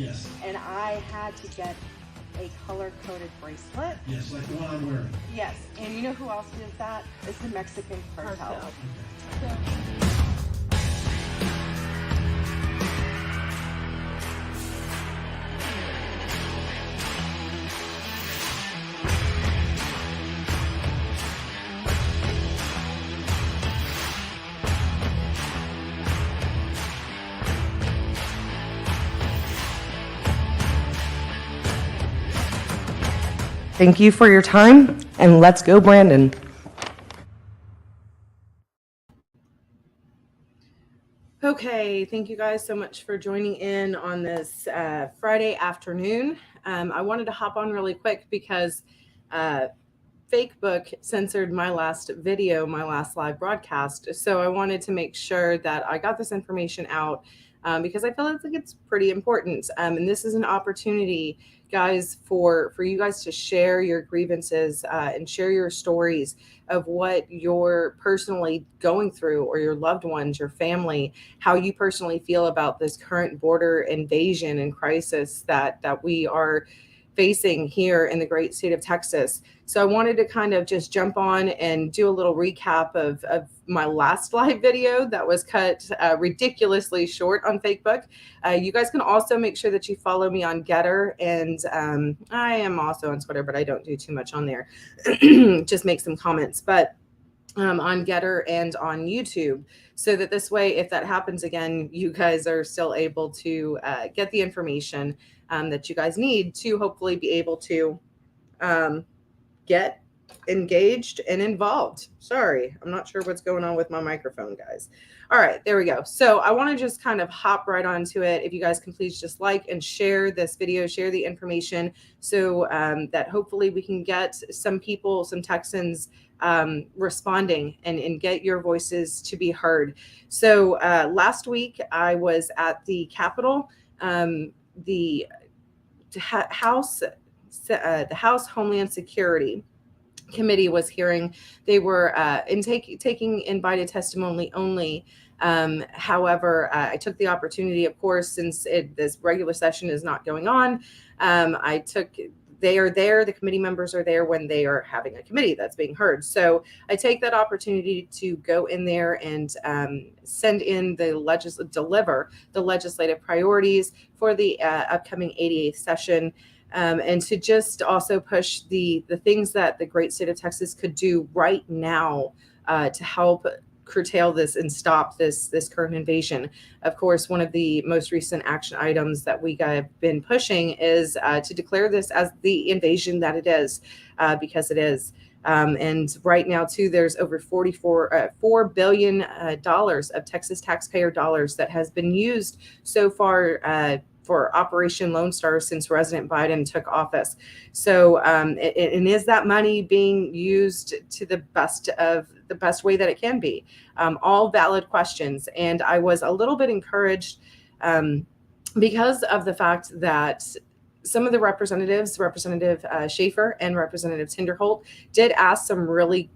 Yes. And I had to get a color-coded bracelet. Yes, like the one I'm wearing. Yes, and you know who else did that? It's the Mexican cartel. Okay. Thank you for your time, and let's go, Brandon. Okay, thank you guys so much for joining in on this Friday afternoon. I wanted to hop on really quick because Facebook censored my last video, my last live broadcast. So I wanted to make sure that I got this information out because I feel like it's pretty important. And this is an opportunity, guys, for you guys to share your grievances and share your stories of what you're personally going through, or your loved ones, your family, how you personally feel about this current border invasion and crisis that we are facing here in the great state of Texas. So I wanted to kind of just jump on and do a little recap of my last live video that was cut ridiculously short on Facebook. You guys can also make sure that you follow me on Getter, and I am also on Twitter, but I don't do too much on there. Just make some comments, but on Getter and on YouTube, so that this way, if that happens again, you guys are still able to get the information that you guys need to hopefully be able to get engaged and involved. Sorry, I'm not sure what's going on with my microphone, guys. All right, there we go. So I want to just kind of hop right onto it. If you guys can please just like and share this video, share the information, so that hopefully we can get some people, some Texans responding and get your voices to be heard. So last week I was at the Capitol, the House Homeland Security Committee was hearing. They were taking invited testimony only. However, I took the opportunity, of course, since this regular session is not going on. They are there, the committee members are there when they are having a committee that's being heard. So I take that opportunity to go in there and deliver the legislative priorities for the upcoming 88th session. And to just also push the things that the great state of Texas could do right now to help curtail this and stop this current invasion. Of course, one of the most recent action items that we have been pushing is to declare this as the invasion that it is, because it is. And right now, too, there's over $4 billion of Texas taxpayer dollars that has been used so far for Operation Lone Star since President Biden took office. So, and is that money being used to the best way that it can be? All valid questions. And I was a little bit encouraged because of the fact that some of the representatives, Representative Schaefer and Representative Tinderholt, did ask some really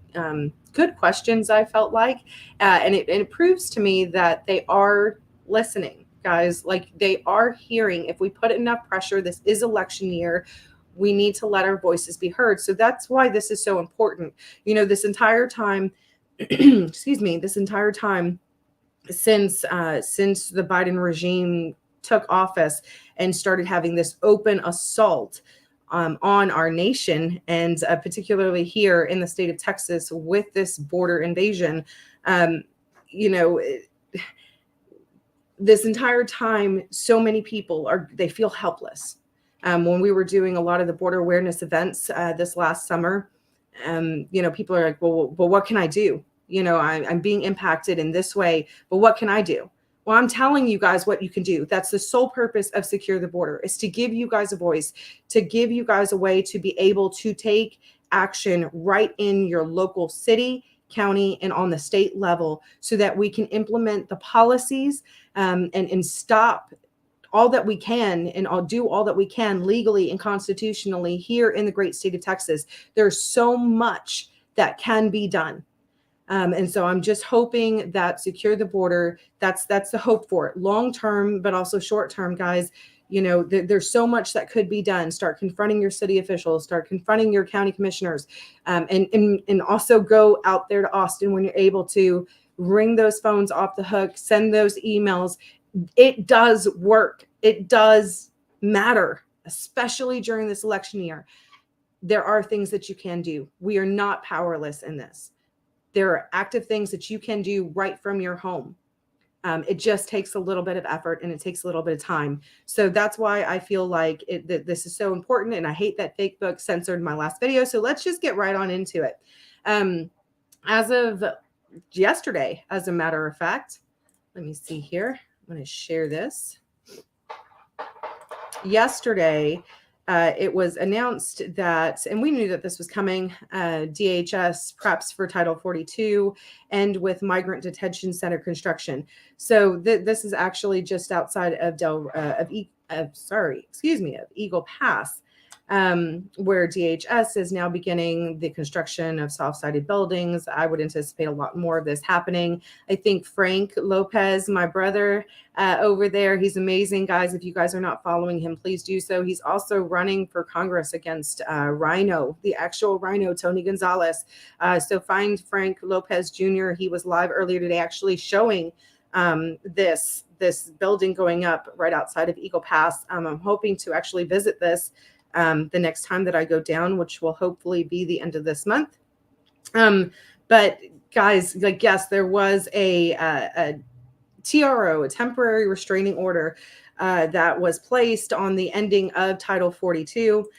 good questions, I felt like. And it proves to me that they are listening. Guys, like, they are hearing. If we put enough pressure, this is election year, we need to let our voices be heard. So that's why this is so important. You know, this entire time, this entire time since the Biden regime took office and started having this open assault on our nation, and particularly here in the state of Texas with this border invasion, this entire time, so many people they feel helpless. When we were doing a lot of the border awareness events this last summer, people are like, well, what can I do? I'm being impacted in this way, but what can I do? Well, I'm telling you guys what you can do. That's the sole purpose of Secure the Border, is to give you guys a voice, to give you guys a way to be able to take action right in your local city, county, and on the state level, so that we can implement the policies and stop all that we can, and I'll do all that we can legally and constitutionally here in the great state of Texas. There's so much that can be done. And so I'm just hoping that Secure the Border, that's the hope for it, long term, but also short term, guys. There's so much that could be done. Start confronting your city officials, start confronting your county commissioners, and also go out there to Austin when you're able to. Ring those phones off the hook, send those emails. It does work. It does matter, especially during this election year. There are things that you can do. We are not powerless in this. There are active things that you can do right from your home. It just takes a little bit of effort and it takes a little bit of time. So that's why I feel like this is so important. And I hate that Facebook censored my last video. So let's just get right on into it. As of yesterday, as a matter of fact, let me see here. I'm going to share this. Yesterday, it was announced that, and we knew that this was coming, DHS preps for Title 42 and with migrant detention center construction. So this is actually just outside of Eagle Pass, where DHS is now beginning the construction of soft-sided buildings. I would anticipate a lot more of this happening. I think Frank Lopez, my brother over there, he's amazing, guys. If you guys are not following him, please do so. He's also running for Congress against Rhino, the actual Rhino, Tony Gonzalez. So find Frank Lopez Jr. He was live earlier today actually showing this building going up right outside of Eagle Pass. I'm hoping to actually visit this the next time that I go down, which will hopefully be the end of this month. But guys, like, yes, there was a TRO, a temporary restraining order, that was placed on the ending of Title 42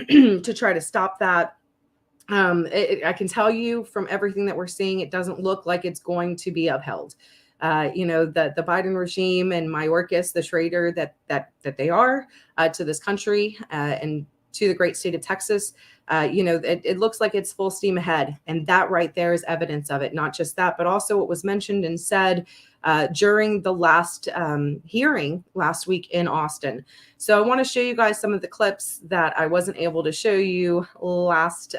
to try to stop that. I can tell you from everything that we're seeing, it doesn't look like it's going to be upheld. The Biden regime and Mayorkas, the traitor that they are to this country and to the great state of Texas, it looks like it's full steam ahead. And that right there is evidence of it. Not just that, but also what was mentioned and said during the last hearing last week in Austin. So I want to show you guys some of the clips that I wasn't able to show you last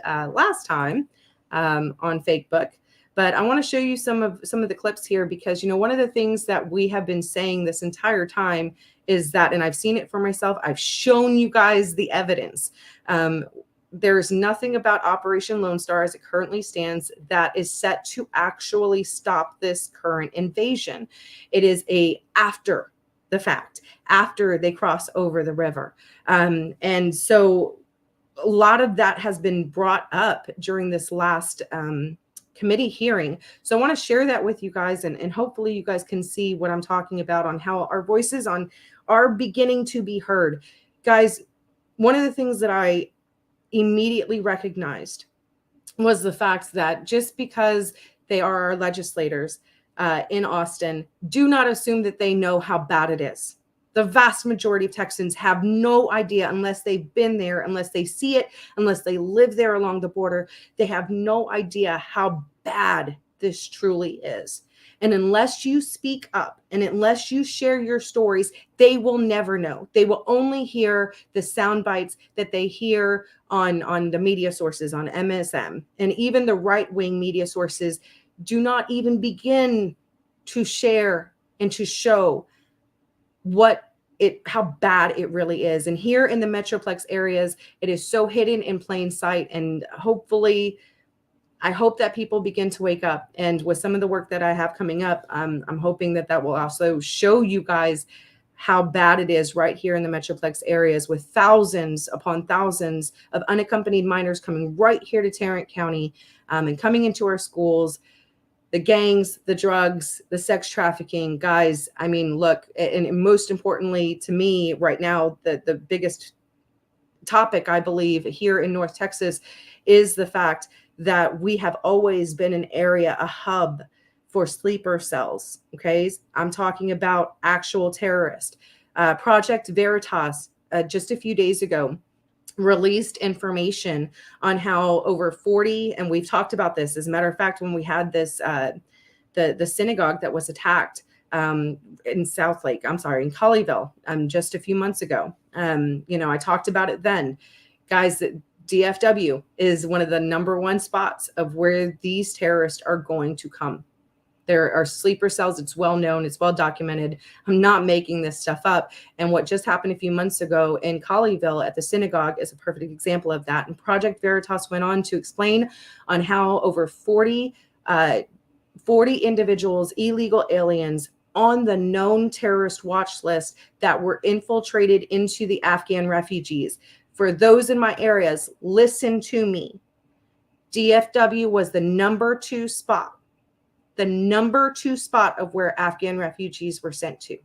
time on Facebook. But I want to show you some of the clips here because, one of the things that we have been saying this entire time is that, and I've seen it for myself, I've shown you guys the evidence. There's nothing about Operation Lone Star as it currently stands that is set to actually stop this current invasion. It is after the fact, after they cross over the river. And so a lot of that has been brought up during this last committee hearing. So I want to share that with you guys, and hopefully you guys can see what I'm talking about on how our voices are beginning to be heard. Guys, one of the things that I immediately recognized was the fact that just because they are our legislators in Austin, do not assume that they know how bad it is. The vast majority of Texans have no idea unless they've been there, unless they see it, unless they live there along the border. They have no idea how bad this truly is. And unless you speak up and unless you share your stories, they will never know. They will only hear the sound bites that they hear on the media sources, on MSM. And even the right-wing media sources do not even begin to share and to show how bad it really is. And here in the Metroplex areas, it is so hidden in plain sight. And hopefully, I hope that people begin to wake up. And with some of the work that I have coming up, I'm hoping that will also show you guys how bad it is right here in the Metroplex areas, with thousands upon thousands of unaccompanied minors coming right here to Tarrant County and coming into our schools. The gangs, the drugs, the sex trafficking, guys. I mean, look, and most importantly to me right now, the biggest topic, I believe, here in North Texas is the fact that we have always been an area, a hub for sleeper cells. Okay. I'm talking about actual terrorists. Project Veritas, just a few days ago, released information on how over 40, and we've talked about this. As a matter of fact, when we had this, the synagogue that was attacked in in Colleyville, just a few months ago, I talked about it then. Guys, DFW is one of the #1 spots of where these terrorists are going to come. There are sleeper cells. It's well known. It's well documented. I'm not making this stuff up. And what just happened a few months ago in Colleyville at the synagogue is a perfect example of that. And Project Veritas went on to explain on how over 40 individuals, illegal aliens on the known terrorist watch list that were infiltrated into the Afghan refugees. For those in my areas, listen to me. DFW was the number 2 spot of where Afghan refugees were sent to.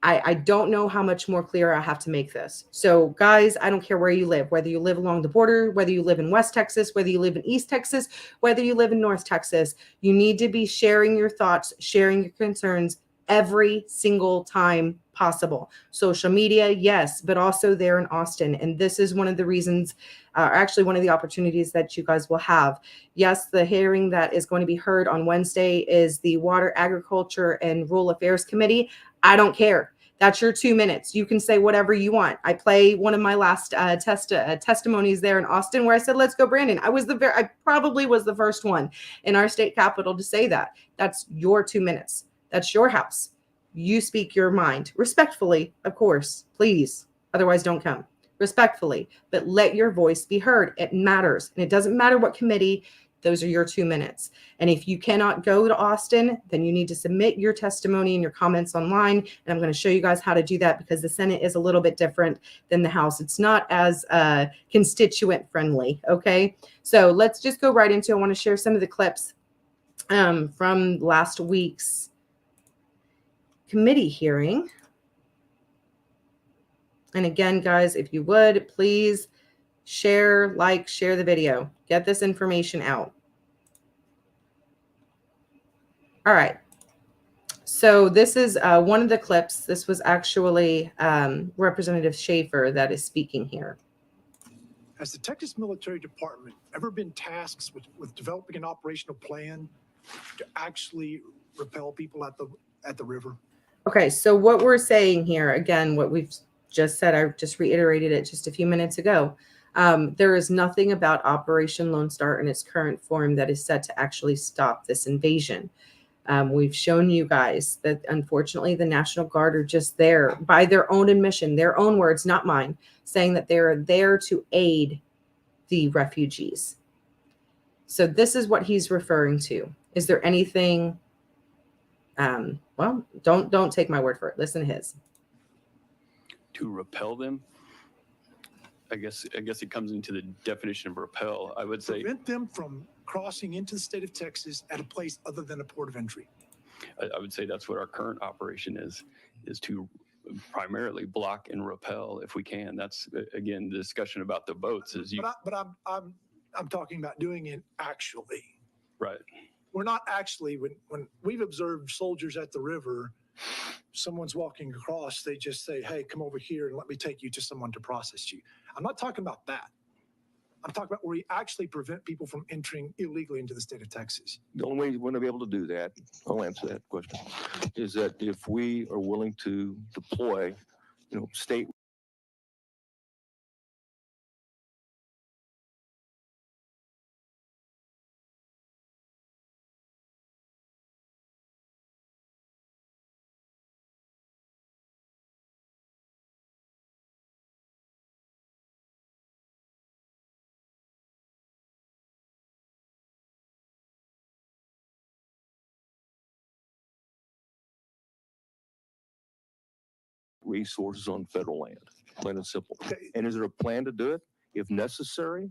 I don't know how much more clear I have to make this. So guys, I don't care where you live, whether you live along the border, whether you live in West Texas, whether you live in East Texas, whether you live in North Texas, you need to be sharing your thoughts, sharing your concerns every single time possible. Social media, yes, but also there in Austin. And this is one of the reasons, actually one of the opportunities that you guys will have. Yes, the hearing that is going to be heard on Wednesday is the Water, Agriculture, and Rural Affairs Committee. I don't care. That's your 2 minutes. You can say whatever you want. I play one of my last testimonies there in Austin where I said, let's go, Brandon. I probably was the first one in our state capital to say that. That's your 2 minutes. That's your house. You speak your mind respectfully, of course, please. Otherwise, don't come. Respectfully, but let your voice be heard. It matters. And it doesn't matter what committee. Those are your 2 minutes. And if you cannot go to Austin, then you need to submit your testimony and your comments online. And I'm going to show you guys how to do that because the Senate is a little bit different than the House. It's not as constituent friendly. Okay. So let's just go right into, I want to share some of the clips from last week's committee hearing. And again, guys, if you would, please share the video. Get this information out. All right. So this is one of the clips. This was actually Representative Schaefer that is speaking here. Has the Texas Military Department ever been tasked with developing an operational plan to actually repel people at the river? Okay, so what we're saying here, again, what we've just said, I just reiterated it just a few minutes ago. There is nothing about Operation Lone Star in its current form that is set to actually stop this invasion. We've shown you guys that unfortunately the National Guard are just there by their own admission, their own words, not mine, saying that they're there to aid the refugees. So this is what he's referring to. Is there anything? Well, don't take my word for it. Listen to his. To repel them, I guess it comes into the definition of repel. I would say Prevent them from crossing into the state of Texas at a place other than a port of entry. I would say that's what our current operation is to primarily block and repel if we can. That's again the discussion about the boats is you. But I'm talking about doing it actually. Right. We're not actually when we've observed soldiers at the river. Someone's walking across, they just say, hey, come over here and let me take you to someone to process you. I'm not talking about that. I'm talking about where we actually prevent people from entering illegally into the state of Texas. The only way you're going to be able to do that, I'll answer that question, is that if we are willing to deploy, state resources on federal land, plain and simple. Okay. And is there a plan to do it if necessary?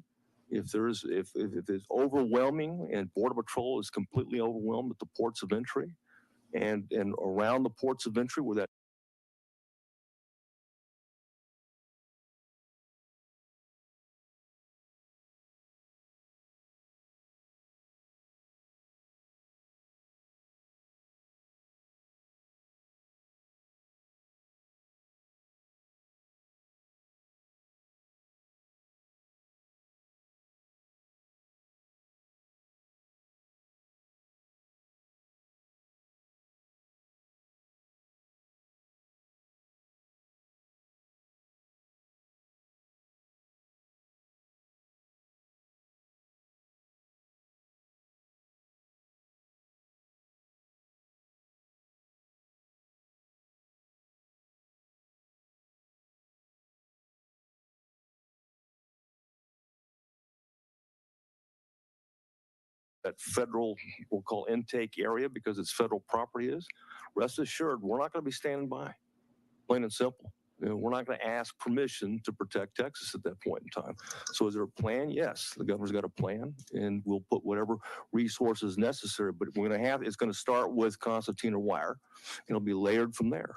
If it's overwhelming and Border Patrol is completely overwhelmed at the ports of entry and around the ports of entry where that that federal, we'll call intake area because it's federal property is, rest assured, we're not going to be standing by, plain and simple. You know, we're not going to ask permission to protect Texas at that point in time. So is there a plan? Yes, the governor's got a plan, and we'll put whatever resources necessary. But we're going to have, it's going to start with concertina wire, and it'll be layered from there.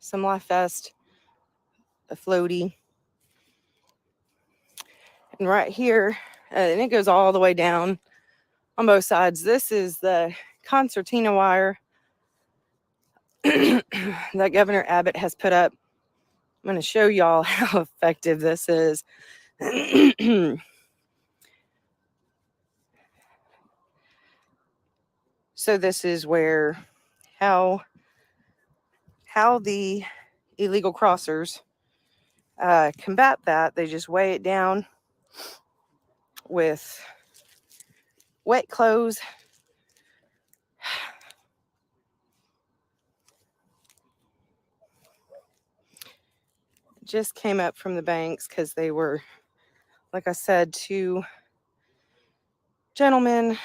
Some Life Vest, a floaty. And right here, and it goes all the way down on both sides. This is the concertina wire that Governor Abbott has put up. I'm going to show y'all how effective this is. So this is where how the illegal crossers combat that. They just weigh it down with wet clothes. Just came up from the banks because they were, like I said, two gentlemen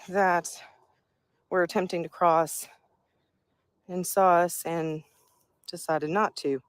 that were attempting to cross and saw us and decided not to.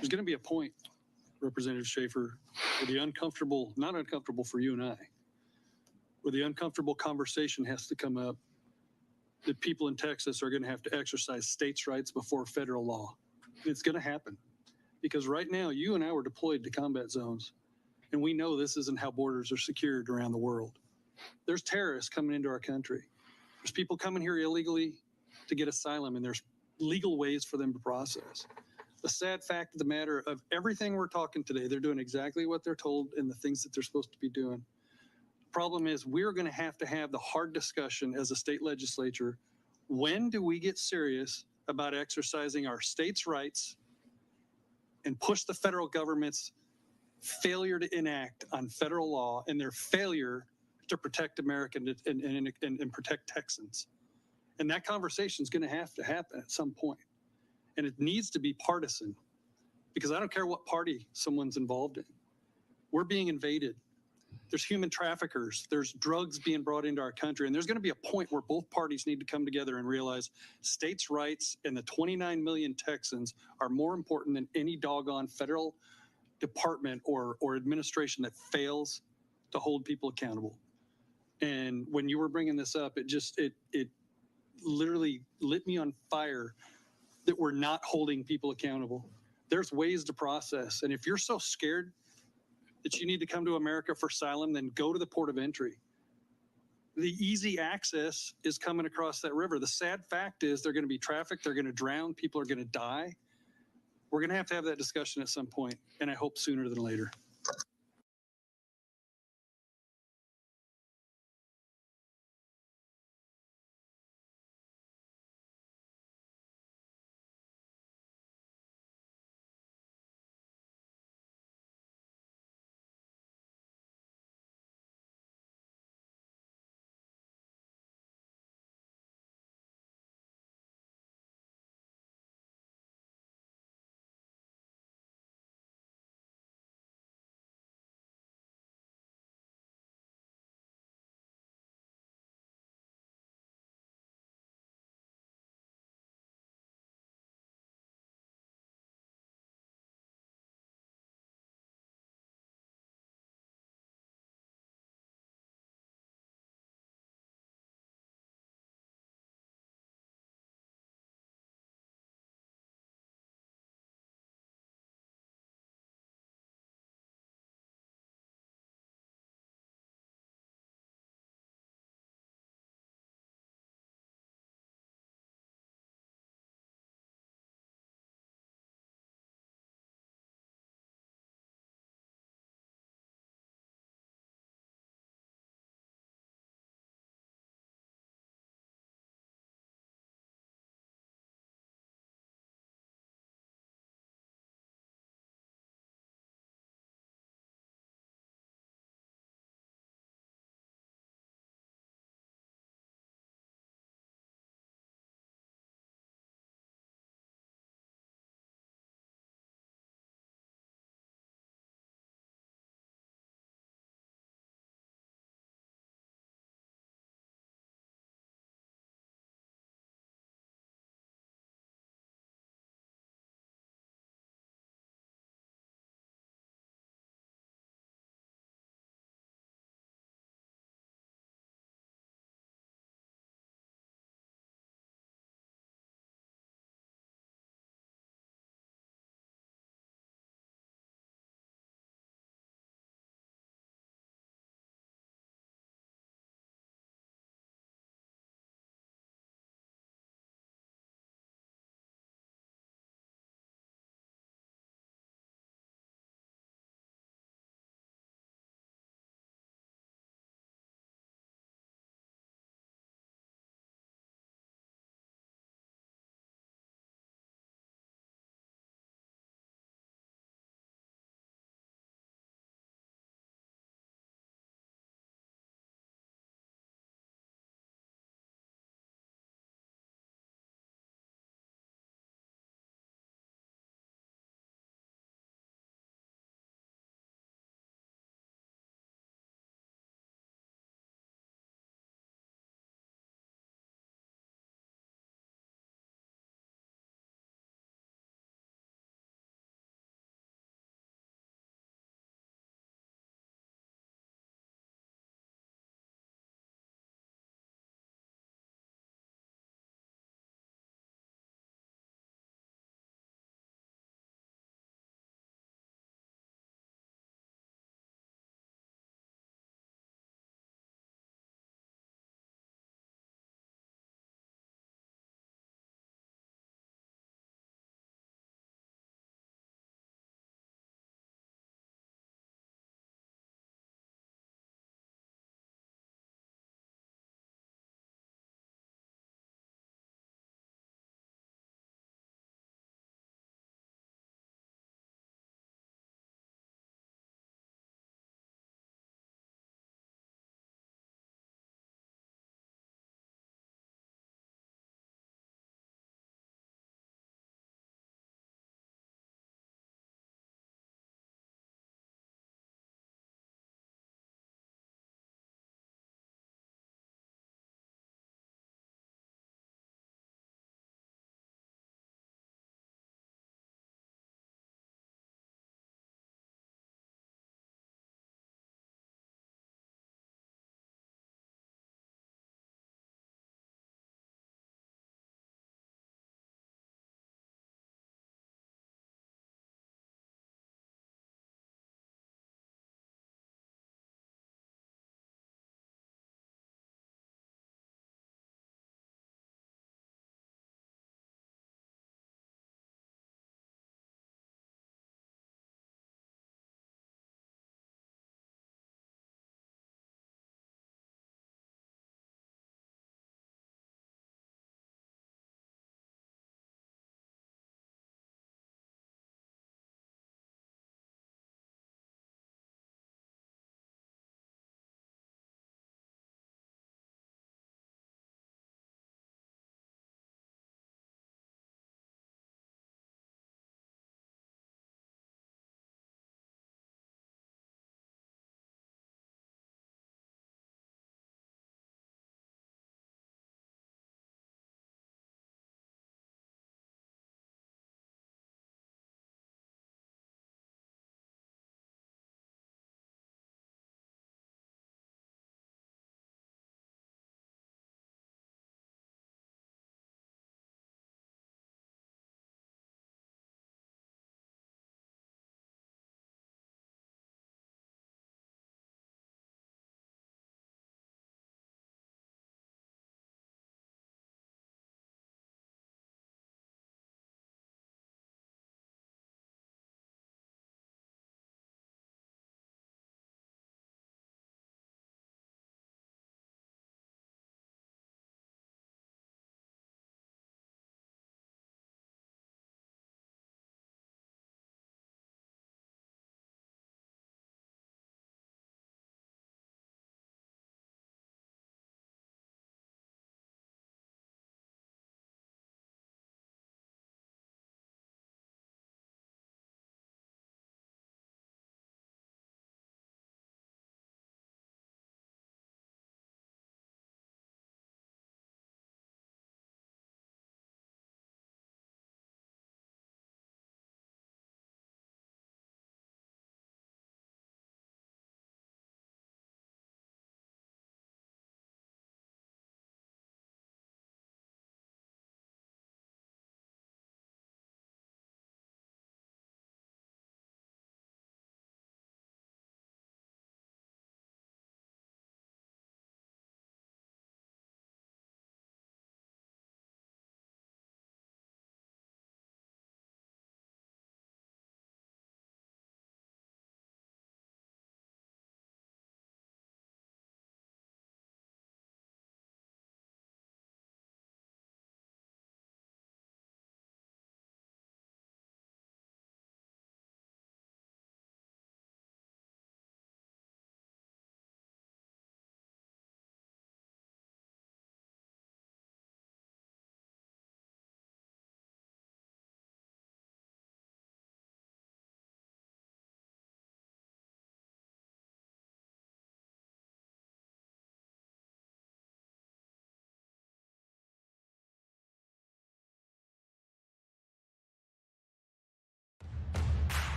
There's going to be a point, Representative Schaefer, where the uncomfortable, not uncomfortable for you and I, where the uncomfortable conversation has to come up that people in Texas are going to have to exercise states' rights before federal law. It's going to happen because right now you and I were deployed to combat zones, and we know this isn't how borders are secured around the world. There's terrorists coming into our country. There's people coming here illegally to get asylum, and there's legal ways for them to process. The sad fact of the matter of everything we're talking today, they're doing exactly what they're told and the things that they're supposed to be doing. Problem is, we're going to have the hard discussion as a state legislature. When do we get serious about exercising our state's rights and push the federal government's failure to enact on federal law and their failure to protect America and protect Texans? And that conversation is going to happen at some point. And it needs to be partisan, because I don't care what party someone's involved in. We're being invaded. There's human traffickers. There's drugs being brought into our country. And there's going to be a point where both parties need to come together and realize states' rights and the 29 million Texans are more important than any doggone federal department or administration that fails to hold people accountable. And when you were bringing this up, it literally lit me on fire that we're not holding people accountable. There's ways to process. And if you're so scared that you need to come to America for asylum, then go to the port of entry. The easy access is coming across that river. The sad fact is they're going to be trafficked. They're going to drown. People are going to die. We're going to have that discussion at some point, and I hope sooner than later.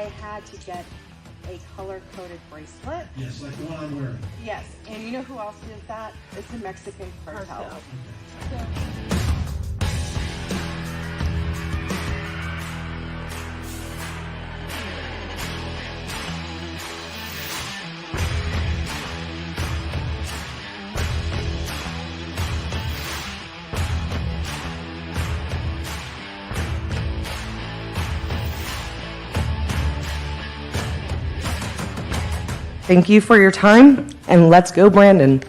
I had to get a color-coded bracelet. Yes, like the one I'm wearing. Yes, and you know who else did that? It's the Mexican cartel. Thank you for your time, and let's go, Brandon.